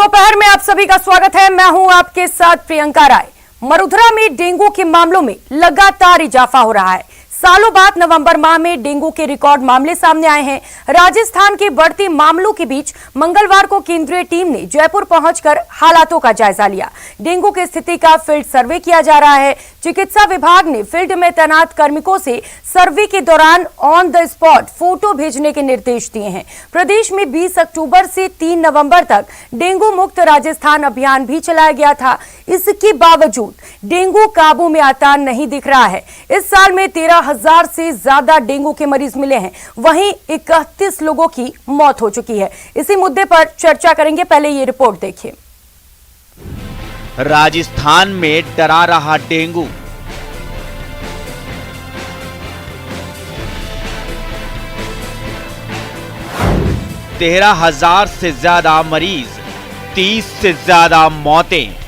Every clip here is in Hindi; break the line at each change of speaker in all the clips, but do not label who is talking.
दोपहर में आप सभी का स्वागत है। मैं हूं आपके साथ प्रियंका राय। मरुधरा में डेंगू के मामलों में लगातार इजाफा हो रहा है। सालों बाद नवंबर माह में डेंगू के रिकॉर्ड मामले सामने आए हैं। राजस्थान के बढ़ते मामलों के बीच मंगलवार को केंद्रीय टीम ने जयपुर पहुंचकर हालातों का जायजा लिया। डेंगू की स्थिति का फील्ड सर्वे किया जा रहा है। चिकित्सा विभाग ने फील्ड में तैनात कार्मिकों से सर्वे के दौरान ऑन द स्पॉट फोटो भेजने के निर्देश दिए हैं। प्रदेश में 20 अक्टूबर से 3 नवंबर तक डेंगू मुक्त राजस्थान अभियान भी चलाया गया था। इसके बावजूद डेंगू काबू में आता नहीं दिख रहा है। इस साल में 13,000 से ज्यादा डेंगू के मरीज मिले हैं। वहीं 31 लोगों की मौत हो चुकी है। इसी मुद्दे पर चर्चा करेंगे। पहले ये रिपोर्ट देखिए।
राजस्थान में डरा रहा डेंगू। तेरह 13,000 से ज्यादा मरीज, 30 से ज्यादा मौतें।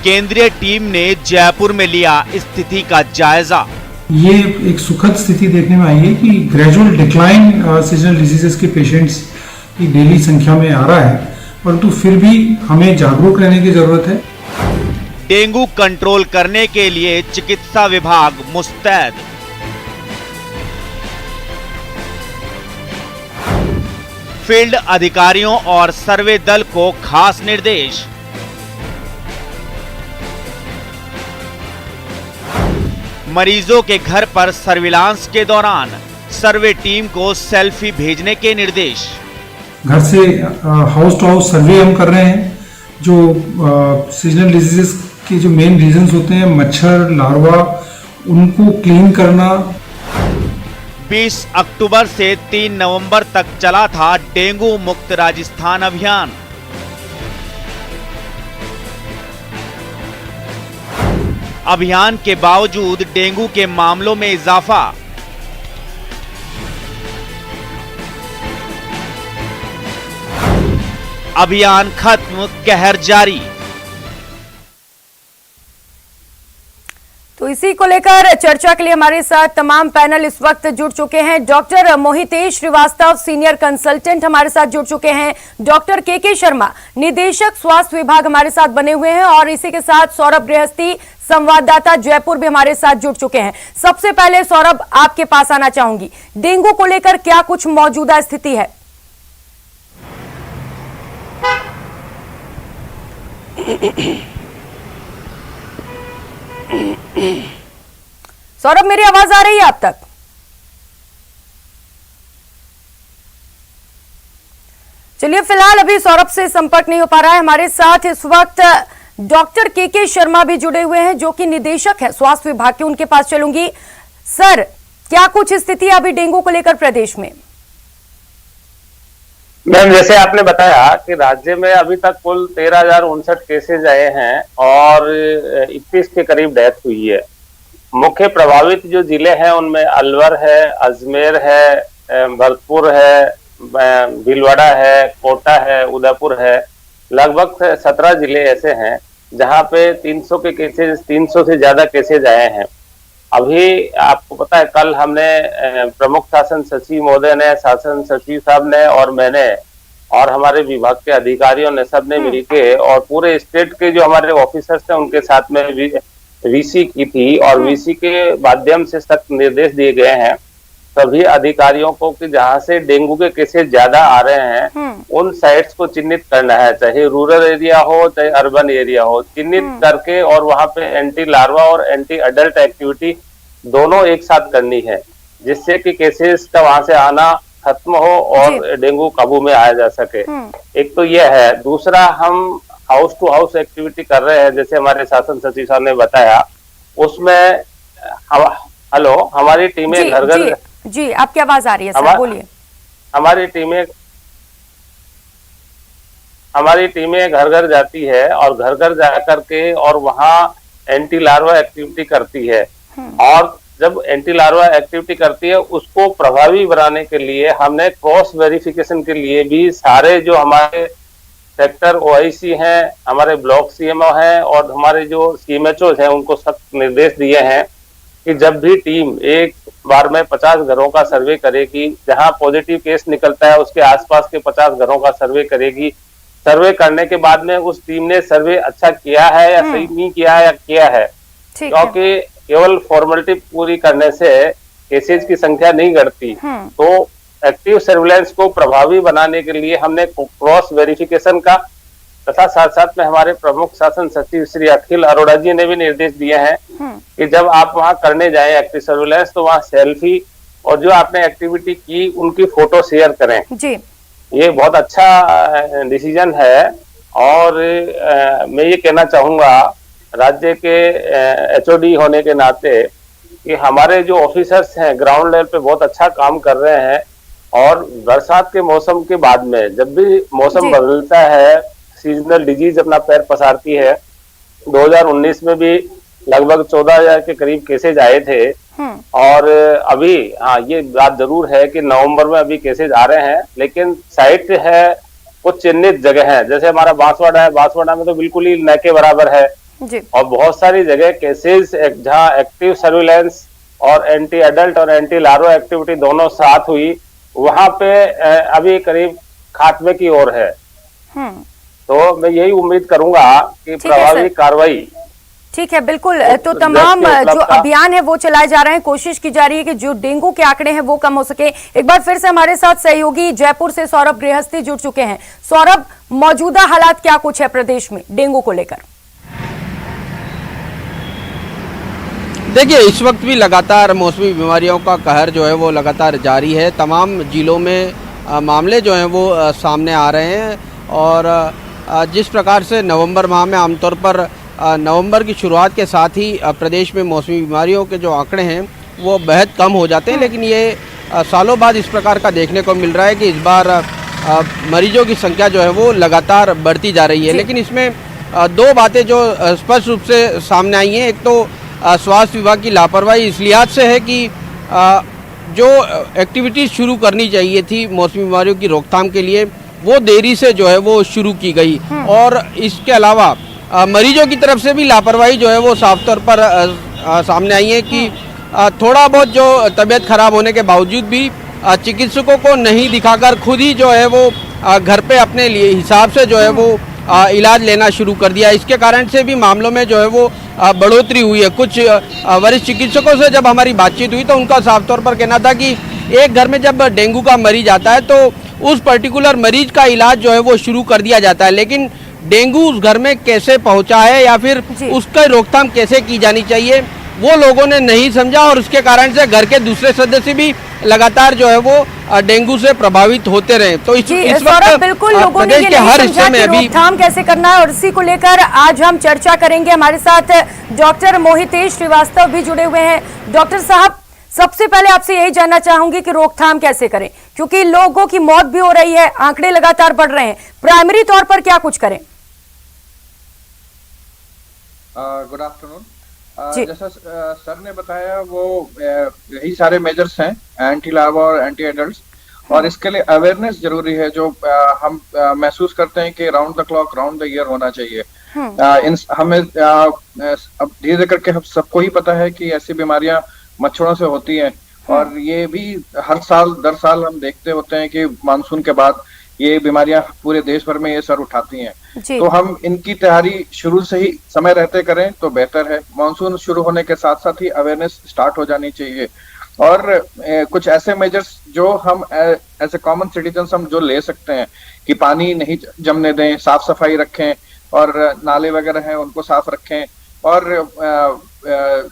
केंद्रीय टीम ने जयपुर में लिया स्थिति का जायजा।
ये एक सुखद स्थिति देखने में आई है कि ग्रेजुअल डिक्लाइन सीजनल डिजीजेस के पेशेंट्स की डेली संख्या में आ रहा है, परंतु फिर भी हमें जागरूक रहने की जरूरत है।
डेंगू कंट्रोल करने के लिए चिकित्सा विभाग मुस्तैद। फील्ड अधिकारियों और सर्वे दल को खास निर्देश। मरीजों के घर पर सर्विलांस के दौरान सर्वे टीम को सेल्फी भेजने के निर्देश।
घर से हाउस टू हाउस सर्वे हम कर रहे हैं। जो सीजनल डिजीजेस के जो मेन रीजंस होते हैं, मच्छर, लार्वा, उनको क्लीन करना।
20 अक्टूबर से 3 नवंबर तक चला था डेंगू मुक्त राजस्थान अभियान। अभियान के बावजूद डेंगू के मामलों में इजाफा। अभियान खत्म, कहर जारी।
तो इसी को लेकर चर्चा के लिए हमारे साथ तमाम पैनल इस वक्त जुड़ चुके हैं। डॉक्टर मोहितेश श्रीवास्तव, सीनियर कंसल्टेंट हमारे साथ जुड़ चुके हैं। डॉक्टर के शर्मा, निदेशक स्वास्थ्य विभाग हमारे साथ बने हुए हैं। और इसी के साथ सौरभ गृहस्थी, संवाददाता जयपुर भी हमारे साथ जुड़ चुके हैं। सबसे पहले सौरभ, आपके पास आना चाहूंगी। डेंगू को लेकर क्या कुछ मौजूदा स्थिति है? सौरभ, मेरी आवाज आ रही है आप तक? चलिए, फिलहाल अभी सौरभ से संपर्क नहीं हो पा रहा है। हमारे साथ इस वक्त डॉक्टर के शर्मा भी जुड़े हुए हैं, जो कि निदेशक है स्वास्थ्य विभाग के। उनके पास चलूंगी। सर, क्या कुछ स्थिति अभी डेंगू को लेकर प्रदेश में?
मैम, जैसे आपने बताया कि राज्य में अभी तक कुल 13,059 केसेज आए हैं और 21 के करीब डेथ हुई है। मुख्य प्रभावित जो जिले हैं उनमें अलवर है, अजमेर है, भरतपुर है, भीलवाड़ा है, कोटा है, उदयपुर है। लगभग 17 जिले ऐसे हैं जहां पे 300 के केसेज, 300 से ज्यादा केसेज आए हैं। अभी आपको पता है, कल हमने प्रमुख शासन सचिव महोदय ने, शासन सचिव साहब ने और मैंने और हमारे विभाग के अधिकारियों ने सबने मिलके और पूरे स्टेट के जो हमारे ऑफिसर्स थे उनके साथ में वीसी की थी। और वीसी के माध्यम से सख्त निर्देश दिए गए हैं सभी अधिकारियों को कि जहां से डेंगू के केसेस ज्यादा आ रहे हैं उन साइट्स को चिन्हित करना है, चाहे रूरल एरिया हो चाहे अर्बन एरिया हो, चिन्हित करके और वहां पे एंटी लार्वा और एंटी अडल्ट एक्टिविटी दोनों एक साथ करनी है, जिससे कि केसेस का वहां से आना खत्म हो और डेंगू काबू में आया जा सके। एक तो यह है। दूसरा, हम हाउस टू हाउस एक्टिविटी कर रहे हैं, जैसे हमारे शासन सचिव साहब ने बताया। उसमें हमारी टीमें घर घर
जी, आपकी आवाज आ रही है सर, बोलिए।
हमारी टीमें घर घर जाती है और घर घर जाकर के और वहाँ एंटी लार्वा एक्टिविटी करती है। और जब एंटी लार्वा एक्टिविटी करती है उसको प्रभावी बनाने के लिए हमने क्रॉस वेरिफिकेशन के लिए भी सारे जो हमारे सेक्टर ओआईसी हैं, हमारे ब्लॉक सीएमओ हैं और हमारे जो सीएमएचओ हैं उनको सख्त निर्देश दिए हैं कि जब भी टीम एक बार में 50 घरों का सर्वे करेगी, जहां पॉजिटिव केस निकलता है उसके आसपास के 50 घरों का सर्वे करेगी। सर्वे करने के बाद में उस टीम ने सर्वे अच्छा किया है या सही नहीं किया है या किया है, क्योंकि केवल फॉर्मेलिटी पूरी करने से केसेज की संख्या नहीं घटती। तो एक्टिव सर्विलांस को प्रभावी बनाने के लिए हमने क्रॉस वेरिफिकेशन का तथा साथ साथ में हमारे प्रमुख शासन सचिव श्री अखिल अरोड़ा जी ने भी निर्देश दिए हैं कि जब आप वहां करने जाएं एक्टिव सर्विलांस तो वहां सेल्फी और जो आपने एक्टिविटी की उनकी फोटो शेयर करें जी। ये बहुत अच्छा डिसीजन है। और मैं ये कहना चाहूंगा राज्य के एचओडी होने के नाते कि हमारे जो ऑफिसर्स हैं ग्राउंड लेवल पे बहुत अच्छा काम कर रहे हैं। और बरसात के मौसम के बाद में जब भी मौसम बदलता है, सीजनल डिजीज अपना पैर पसारती है। 2019 में भी लगभग 14,000 के करीब केसेज आए थे। और अभी ये बात जरूर है कि नवंबर में अभी केसेज आ रहे हैं, लेकिन साइट है कुछ चिन्हित जगह है, जैसे हमारा बांसवाड़ा है, बांसवाड़ा में तो बिल्कुल ही न के बराबर है जी। और बहुत सारी जगह केसेज जहाँ एक्टिव सर्विलांस और एंटी एडल्ट और एंटी लार्वा एक्टिविटी दोनों साथ हुई, वहां पे अभी करीब खात्मे की ओर है। तो मैं यही उम्मीद करूंगा कि प्रभावी कार्रवाई।
ठीक है, बिल्कुल। तो तमाम जो अभियान है वो चलाए जा रहे हैं, कोशिश की जा रही है कि जो डेंगू के आंकड़े हैं वो कम हो सके। एक बार फिर से हमारे साथ सहयोगी जयपुर से सौरभ गृहस्थी जुड़ चुके हैं। सौरभ, मौजूदा हालात क्या कुछ है प्रदेश में डेंगू को लेकर?
देखिए, इस वक्त भी लगातार मौसमी बीमारियों का कहर जो है वो लगातार जारी है। तमाम जिलों में मामले जो हैं वो सामने आ रहे हैं। और जिस प्रकार से नवंबर माह में आमतौर पर नवंबर की शुरुआत के साथ ही प्रदेश में मौसमी बीमारियों के जो आंकड़े हैं वो बेहद कम हो जाते हैं, लेकिन ये सालों बाद इस प्रकार का देखने को मिल रहा है कि इस बार मरीजों की संख्या जो है वो लगातार बढ़ती जा रही है। लेकिन इसमें दो बातें जो स्पष्ट रूप से सामने आई हैं। एक तो स्वास्थ्य विभाग की लापरवाही इस लिहाज से है कि जो एक्टिविटीज़ शुरू करनी चाहिए थी मौसमी बीमारियों की रोकथाम के लिए वो देरी से जो है वो शुरू की गई। और इसके अलावा मरीजों की तरफ से भी लापरवाही जो है वो साफ तौर पर सामने आई है कि थोड़ा बहुत जो तबीयत खराब होने के बावजूद भी चिकित्सकों को नहीं दिखाकर खुद ही जो है वो घर पे अपने लिए हिसाब से जो है वो इलाज लेना शुरू कर दिया। इसके कारण से भी मामलों में जो है वो बढ़ोतरी हुई है। कुछ वरिष्ठ चिकित्सकों से जब हमारी बातचीत हुई तो उनका साफ तौर पर कहना था कि एक घर में जब डेंगू का मरीज आता है तो उस पर्टिकुलर मरीज का इलाज जो है वो शुरू कर दिया जाता है, लेकिन डेंगू उस घर में कैसे पहुंचा है या फिर उसका रोकथाम कैसे की जानी चाहिए वो लोगों ने नहीं समझा। और उसके कारण से घर के दूसरे सदस्य भी लगातार जो है वो डेंगू से प्रभावित होते रहे। तो इस वक्त
बिल्कुल लोगों ने ये
हर
नहीं समझा कि रोकथाम कैसे करना है, और इसी को लेकर आज हम चर्चा करेंगे। हमारे साथ डॉक्टर मोहितेश श्रीवास्तव भी जुड़े हुए हैं। डॉक्टर साहब, सबसे पहले आपसे यही जानना चाहूंगी कि रोकथाम कैसे करें, क्योंकि लोगों की मौत भी हो रही है, आंकड़े लगातार बढ़ रहे हैं। प्राइमरी तौर पर क्या कुछ करें?
Good afternoon. जैसा सर ने बताया वो यही सारे मेजर्स हैं, एंटी लार्वा और एंटी एडल्ट्स। और इसके लिए अवेयरनेस जरूरी है जो हम महसूस करते हैं कि round the clock round the year होना चाहिए। हमें अब धीरे करके हम सबको ही पता है कि ऐसी बीमारियां मच्छरों से होती हैं, और ये भी हर साल दर साल हम देखते होते हैं कि मानसून के बाद ये बीमारियां पूरे देश भर में ये सर उठाती हैं। तो हम इनकी तैयारी शुरू से ही समय रहते करें तो बेहतर है। मानसून शुरू होने के साथ साथ ही अवेयरनेस स्टार्ट हो जानी चाहिए। और कुछ ऐसे मेजर्स जो हम एज ए कॉमन सिटीजन हम जो ले सकते हैं कि पानी नहीं जमने दें, साफ सफाई रखें, और नाले वगैरह हैं उनको साफ रखें, और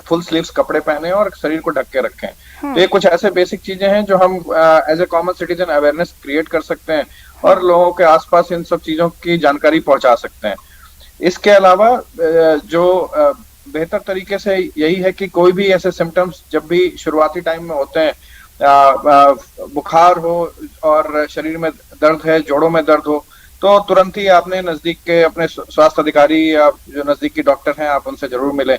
फुल स्लीव्स कपड़े पहने और शरीर को ढक के रखें। तो ये कुछ ऐसे बेसिक चीजें हैं जो हम as a common citizen awareness create कर सकते हैं और लोगों के आसपास इन सब चीजों की जानकारी पहुंचा सकते हैं। इसके अलावा जो बेहतर तरीके से यही है कि कोई भी ऐसे सिम्टम्स जब भी शुरुआती टाइम में होते हैं, बुखार हो और शरीर में दर्द है, जोड़ों में दर्द हो, तो तुरंत ही आपने नजदीक के अपने स्वास्थ्य अधिकारी या जो नजदीकी डॉक्टर हैं आप उनसे जरूर मिलें।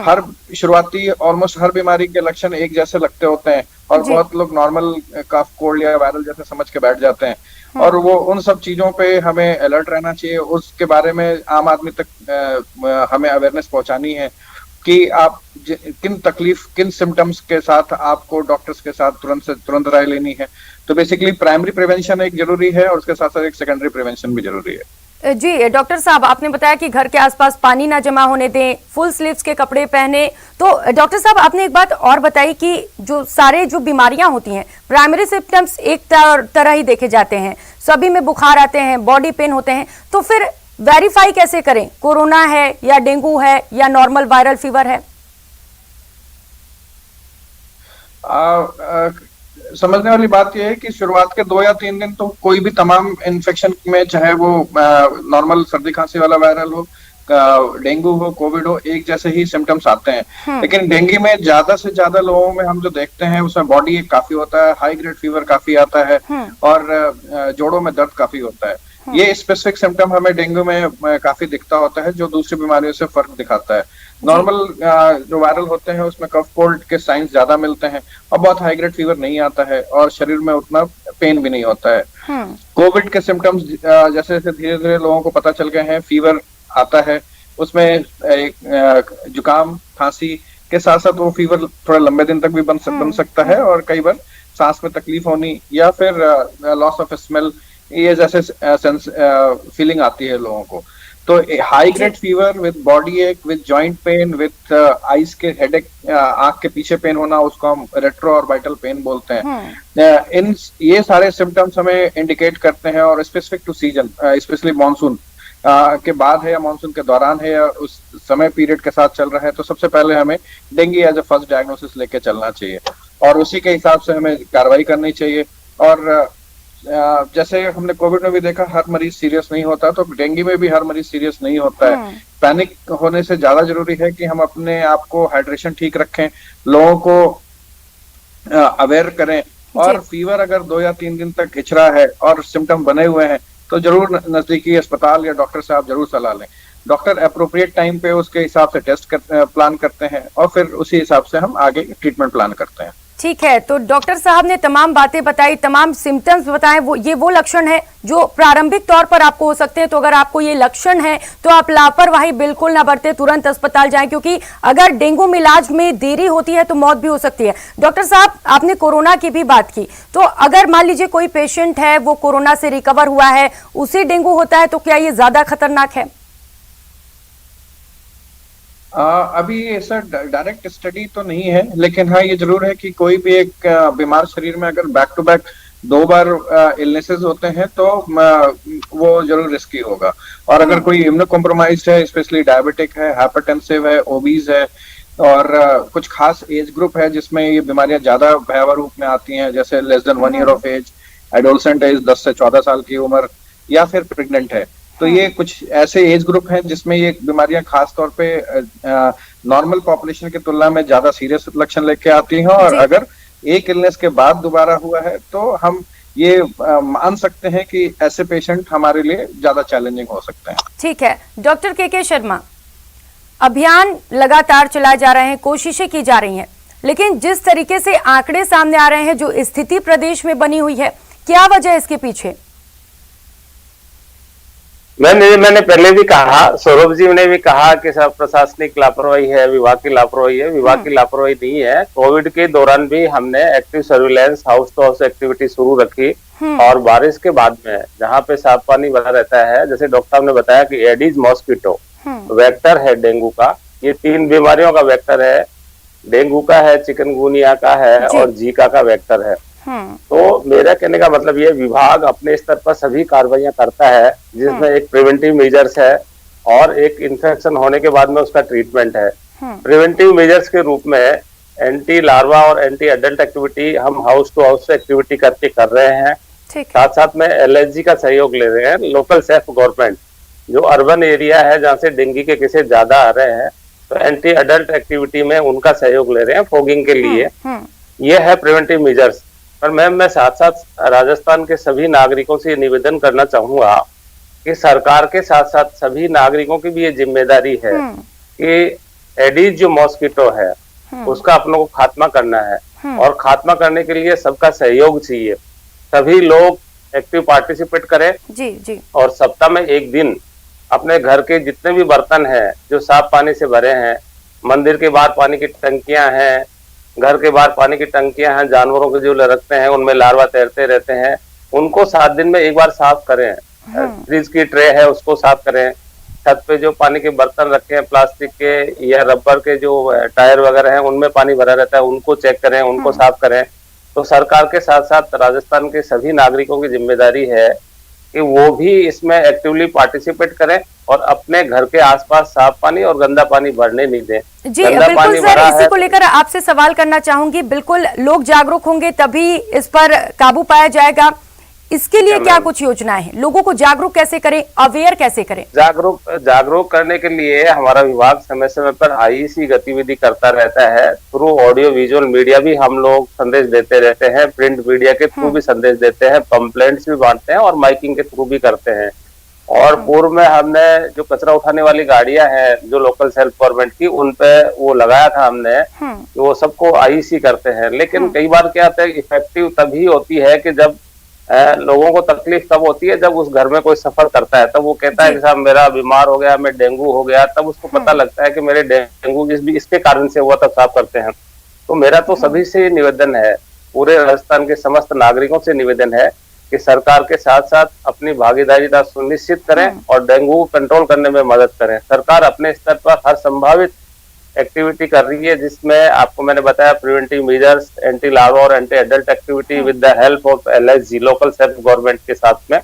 हर शुरुआती ऑलमोस्ट हर बीमारी के लक्षण एक जैसे लगते होते हैं और बहुत लोग नॉर्मल कफ कोल्ड या वायरल जैसे समझ के बैठ जाते हैं, और वो उन सब चीजों पे हमें अलर्ट रहना चाहिए। उसके बारे में आम आदमी तक हमें अवेयरनेस पहुंचानी है। कि आप किन सिम्टम्स के साथ आपको डॉक्टर्स के साथ तुरंत राय लेनी है। तो बेसिकली प्राइमरी प्रिवेंशन एक जरूरी है और उसके साथ साथ एक सेकेंडरी प्रिवेंशन भी जरूरी है।
जी डॉक्टर साहब, आपने बताया कि घर के आसपास पानी ना जमा होने दें, फुल स्लीव्स के कपड़े पहने। तो डॉक्टर साहब आपने एक बात और बताई कि जो बीमारियां होती हैं, प्राइमरी सिम्टम्स एक तरह ही देखे जाते हैं, सभी में बुखार आते हैं, बॉडी पेन होते हैं, तो फिर वेरीफाई कैसे करें कोरोना है या डेंगू है या नॉर्मल वायरल फीवर है?
समझने वाली बात यह है कि शुरुआत के 2 या 3 दिन तो कोई भी तमाम इन्फेक्शन में, चाहे वो नॉर्मल सर्दी खांसी वाला वायरल हो, डेंगू हो, कोविड हो, एक जैसे ही सिम्टम्स आते हैं। लेकिन डेंगू में ज्यादा से ज्यादा लोगों में हम जो देखते हैं उसमें बॉडी एक काफी होता है, हाई ग्रेड फीवर काफी आता है और जोड़ों में दर्द काफी होता है। ये स्पेसिफिक सिम्टम हमें डेंगू में काफी दिखता होता है, जो दूसरी बीमारियों से फर्क दिखाता है। नॉर्मल जो वायरल होते हैं उसमें कफ कोल्ड के साइंस ज्यादा मिलते हैं और बहुत हाई ग्रेड फीवर नहीं आता है और शरीर में उतना पेन भी नहीं होता है। कोविड के सिम्टम्स जैसे जैसे धीरे धीरे लोगों को पता चल गए हैं, फीवर आता है, उसमें जुकाम खांसी के साथ साथ वो फीवर थोड़ा लंबे दिन तक भी बन सकता है और कई बार सांस में तकलीफ होनी या फिर लॉस ऑफ स्मेल, ये जैसे फीलिंग आती है लोगों को। तो high grade fever with body ache, with joint pain, with eyes के हेडेक, आंख के पीछे पेन होना, उसको हम रेट्रो और वाइटल पेन बोलते हैं। ये सारे सिम्टम्स हमें इंडिकेट करते हैं और specific to season, specially monsoon के बाद है या मानसून के दौरान है या उस समय पीरियड के साथ चल रहा है, तो सबसे पहले हमें dengue as a first diagnosis लेके चलना चाहिए और उसी के हिसाब से हमें कार्रवाई करनी चाहिए। और जैसे हमने कोविड में भी देखा, हर मरीज सीरियस नहीं होता, तो डेंगू में भी हर मरीज सीरियस नहीं होता है। पैनिक होने से ज्यादा जरूरी है कि हम अपने आप को हाइड्रेशन ठीक रखें, लोगों को अवेयर करें और फीवर अगर 2 या 3 दिन तक खिंच रहा है और सिम्टम बने हुए हैं तो जरूर नजदीकी अस्पताल या डॉक्टर से आप जरूर सलाह लें। डॉक्टर अप्रोप्रिएट टाइम पे उसके हिसाब से टेस्ट प्लान करते हैं और फिर उसी हिसाब से हम आगे ट्रीटमेंट प्लान करते हैं।
ठीक है, तो डॉक्टर साहब ने तमाम बातें बताई, तमाम सिम्टम्स बताए, वो लक्षण है जो प्रारंभिक तौर पर आपको हो सकते हैं। तो अगर आपको ये लक्षण है तो आप लापरवाही बिल्कुल ना बरतें, तुरंत अस्पताल जाएं, क्योंकि अगर डेंगू में इलाज में देरी होती है तो मौत भी हो सकती है। डॉक्टर साहब, आपने कोरोना की भी बात की, तो अगर मान लीजिए कोई पेशेंट है वो कोरोना से रिकवर हुआ है, उसे डेंगू होता है, तो क्या ये ज्यादा खतरनाक है?
अभी ऐसा डायरेक्ट स्टडी तो नहीं है, लेकिन हाँ ये जरूर है कि कोई भी एक बीमार शरीर में अगर बैक टू बैक 2 बार इलनेसेस होते हैं तो वो जरूर रिस्की होगा। और अगर कोई इम्यूनो कॉम्प्रोमाइज्ड है, स्पेशली डायबिटिक है, हाइपरटेंसिव है, ओबीज है और कुछ खास एज ग्रुप है जिसमें ये बीमारियां ज्यादा भयावह रूप में आती हैं, जैसे less than 1 year of age, adolescent age 10 से 14 साल की उम्र, या फिर प्रेग्नेंट है, तो ये कुछ ऐसे एज ग्रुप हैं जिसमें ये बीमारियां खास तौर पे नॉर्मल पॉपुलेशन की तुलना में ज्यादा सीरियस लक्षण लेके आती हैं। और अगर एक इलनेस के बाद दोबारा हुआ है तो हम ये मान सकते हैं कि ऐसे पेशेंट हमारे लिए ज्यादा चैलेंजिंग हो सकते हैं।
ठीक है, डॉक्टर के शर्मा, अभियान लगातार चलाए जा रहे हैं, कोशिशें की जा रही हैं, लेकिन जिस तरीके से आंकड़े सामने आ रहे हैं, जो स्थिति प्रदेश में बनी हुई है, क्या वजह है इसके पीछे?
मैंने पहले भी कहा, सौरभ जी ने भी कहा कि सब प्रशासनिक लापरवाही है, विभाग की लापरवाही है। विभाग की लापरवाही नहीं है। कोविड के दौरान भी हमने active surveillance, house to house activity शुरू रखी और बारिश के बाद में जहाँ पे साफ पानी भरा रहता है, जैसे डॉक्टर साहब ने बताया कि एडिस मॉस्किटो वेक्टर है डेंगू का, ये 3 बीमारियों का वेक्टर है, डेंगू का है, चिकनगुनिया का है और जीका का वेक्टर है। तो मेरा कहने का मतलब ये, विभाग अपने स्तर पर सभी कार्रवाइयां करता है, जिसमें एक प्रिवेंटिव मेजर्स है और एक इन्फेक्शन होने के बाद में उसका ट्रीटमेंट है। प्रिवेंटिव मेजर्स के रूप में एंटी लार्वा और एंटी एडल्ट एक्टिविटी हम हाउस टू हाउस एक्टिविटी करके कर रहे हैं। साथ साथ में एलएचजी का सहयोग ले रहे हैं, लोकल सेल्फ गवर्नमेंट, जो अर्बन एरिया है जहाँ से डेंगू के केसेस ज्यादा आ रहे हैं, तो एंटी एडल्ट एक्टिविटी में उनका सहयोग ले रहे हैं फॉगिंग के लिए। ये है प्रिवेंटिव मेजर्स। पर मैं साथ साथ राजस्थान के सभी नागरिकों से निवेदन करना चाहूंगा कि सरकार के साथ साथ सभी नागरिकों की भी ये जिम्मेदारी है कि एडिस जो मॉस्किटो है उसका अपनों को खात्मा करना है और खात्मा करने के लिए सबका सहयोग चाहिए। सभी लोग एक्टिव पार्टिसिपेट करें
जी।
और सप्ताह में 1 दिन अपने घर के जितने भी बर्तन हैं जो साफ पानी से भरे हैं, मंदिर के बाहर पानी की टंकियां हैं, घर के बाहर पानी की टंकियां हैं, जानवरों के जो रखते हैं उनमें लार्वा तैरते रहते हैं, उनको 7 दिन में एक बार साफ करें। फ्रिज की ट्रे है उसको साफ करें। छत पे जो पानी के बर्तन रखे हैं प्लास्टिक के या रबर के जो टायर वगैरह हैं उनमें पानी भरा रहता है, उनको चेक करें, उनको साफ करें। तो सरकार के साथ साथ राजस्थान के सभी नागरिकों की जिम्मेदारी है कि वो भी इसमें एक्टिवली पार्टिसिपेट करें और अपने घर के आसपास साफ पानी और गंदा पानी भरने नहीं दें।
जी
गंदा
बिल्कुल
पानी
सर,
भरा
इसी
है
को लेकर आपसे सवाल करना चाहूंगी। बिल्कुल लोग जागरूक होंगे तभी इस पर काबू पाया जाएगा। इसके लिए क्या कुछ योजनाएं हैं? लोगों को जागरूक कैसे करें, अवेयर कैसे करें?
जागरूक करने के लिए हमारा विभाग समय समय पर आईसी गतिविधि करता रहता है। थ्रू ऑडियो विजुअल मीडिया भी हम लोग संदेश देते रहते हैं, प्रिंट मीडिया के थ्रू भी संदेश देते हैं, पंपलेट्स भी बांटते हैं और माइकिंग के थ्रू भी करते हैं। और पूर्व में हमने जो कचरा उठाने वाली गाड़ियां हैं जो लोकल सेल्फ गवर्नमेंट की, उन पे वो लगाया था हमने, वो सबको आईसी करते हैं। लेकिन कई बार क्या होता है, इफेक्टिव तभी होती है कि जब लोगों को तकलीफ तब होती है जब उस घर में कोई सफर करता है, तब वो कहता है कि साहब मेरा बीमार हो गया, मैं डेंगू हो गया, तब उसको पता लगता है कि मेरे डेंगू इसके कारण से हुआ, तब साफ करते हैं। तो मेरा तो सभी से निवेदन है, पूरे राजस्थान के समस्त नागरिकों से निवेदन है कि सरकार के साथ साथ अपनी भागीदारी सुनिश्चित करें और डेंगू कंट्रोल करने में मदद करें। सरकार अपने स्तर पर हर संभावित एक्टिविटी कर रही है, जिसमें आपको मैंने बताया प्रिवेंटिव मेजर्स, एंटी लार्वा और anti adult activity with the help of LSG local self government के साथ में।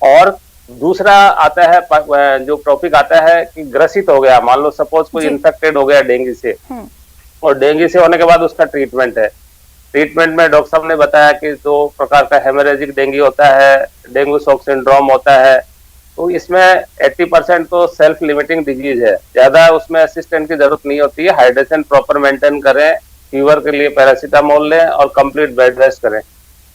और दूसरा आता है जो टॉपिक आता है कि ग्रसित हो गया, मान लो सपोज कोई इन्फेक्टेड हो गया डेंगू से, और डेंगू से होने के बाद उसका ट्रीटमेंट है। ट्रीटमेंट में डॉक्टर साहब ने बताया कि 2 प्रकार का हेमोरेजिक डेंगू होता है, डेंगू शॉक सिंड्रोम होता है। तो इसमें 80% तो सेल्फ लिमिटिंग डिजीज है, ज्यादा उसमें असिस्टेंट की जरूरत नहीं होती है। हाइड्रेशन प्रॉपर मेंटेन करें, फीवर के लिए पैरासीटामोल लें और कंप्लीट बेड रेस्ट करें,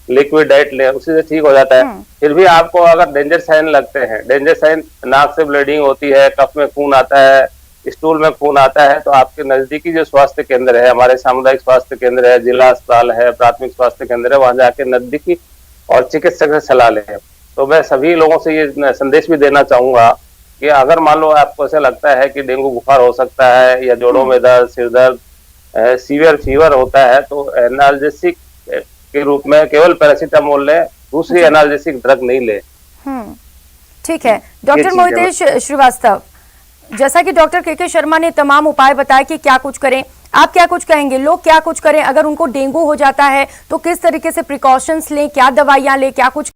लिक्विड डाइट लें, उसी से ठीक हो जाता है। फिर भी आपको अगर डेंजर साइन लगते हैं, डेंजर साइन नाक से ब्लीडिंग होती है, कफ में खून आता है, स्टूल में खून आता है, तो आपके नजदीकी जो स्वास्थ्य केंद्र है, हमारे सामुदायिक स्वास्थ्य केंद्र है, जिला अस्पताल है, प्राथमिक स्वास्थ्य केंद्र है, वहां जाके नजदीकी और चिकित्सक से सलाह लें। तो मैं सभी लोगों से ये संदेश भी देना चाहूंगा कि अगर मान लो आपको ऐसा लगता है कि डेंगू बुखार हो सकता है या जोड़ों में दर्द, सिर दर्द, सीवियर फीवर होता है, तो एनाल्जेसिक के रूप में केवल पैरासीटामोल लें, दूसरी एनाल्जेसिक ड्रग नहीं ले।
ठीक है डॉक्टर मोहितेश श्रीवास्तव, जैसा कि डॉक्टर के शर्मा ने तमाम उपाय बताए कि क्या कुछ करें, आप क्या कुछ कहेंगे? लोग क्या कुछ करें अगर उनको डेंगू हो जाता है तो किस तरीके से प्रिकॉशंस लें, क्या दवाइयां लें, क्या कुछ